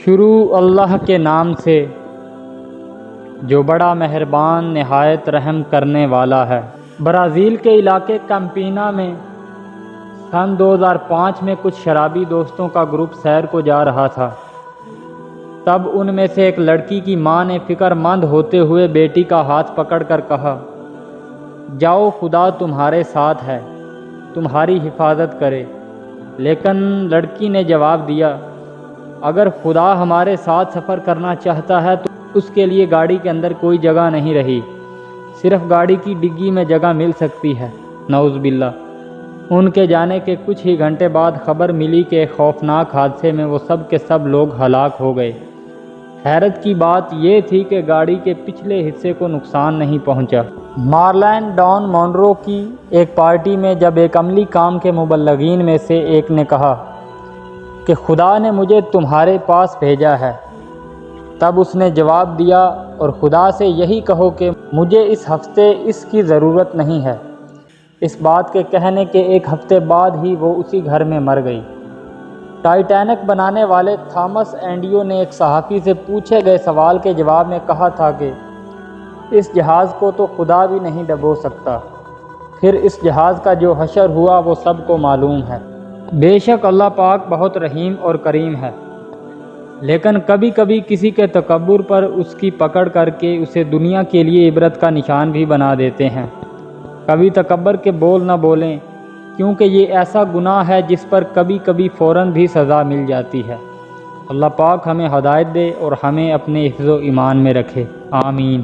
شروع اللہ کے نام سے جو بڑا مہربان نہایت رحم کرنے والا ہے۔ برازیل کے علاقے کیمپینا میں سن 2005 میں کچھ شرابی دوستوں کا گروپ سیر کو جا رہا تھا۔ تب ان میں سے ایک لڑکی کی ماں نے فکر مند ہوتے ہوئے بیٹی کا ہاتھ پکڑ کر کہا، جاؤ خدا تمہارے ساتھ ہے، تمہاری حفاظت کرے۔ لیکن لڑکی نے جواب دیا، اگر خدا ہمارے ساتھ سفر کرنا چاہتا ہے تو اس کے لیے گاڑی کے اندر کوئی جگہ نہیں رہی، صرف گاڑی کی ڈگی میں جگہ مل سکتی ہے۔ نعوذ باللہ۔ ان کے جانے کے کچھ ہی گھنٹے بعد خبر ملی کہ ایک خوفناک حادثے میں وہ سب کے سب لوگ ہلاک ہو گئے۔ حیرت کی بات یہ تھی کہ گاڑی کے پچھلے حصے کو نقصان نہیں پہنچا۔ مارلین ڈان مونرو کی ایک پارٹی میں جب ایک عملی کام کے مبلغین میں سے ایک نے کہا کہ خدا نے مجھے تمہارے پاس بھیجا ہے، تب اس نے جواب دیا، اور خدا سے یہی کہو کہ مجھے اس ہفتے اس کی ضرورت نہیں ہے۔ اس بات کے کہنے کے ایک ہفتے بعد ہی وہ اسی گھر میں مر گئی۔ ٹائٹینک بنانے والے تھامس اینڈیو نے ایک صحافی سے پوچھے گئے سوال کے جواب میں کہا تھا کہ اس جہاز کو تو خدا بھی نہیں ڈبو سکتا۔ پھر اس جہاز کا جو حشر ہوا وہ سب کو معلوم ہے۔ بے شک اللہ پاک بہت رحیم اور کریم ہے، لیکن کبھی کبھی کسی کے تکبر پر اس کی پکڑ کر کے اسے دنیا کے لیے عبرت کا نشان بھی بنا دیتے ہیں۔ کبھی تکبر کے بول نہ بولیں، کیونکہ یہ ایسا گناہ ہے جس پر کبھی کبھی فوراً بھی سزا مل جاتی ہے۔ اللہ پاک ہمیں ہدایت دے اور ہمیں اپنے حفظ و ایمان میں رکھے، آمین۔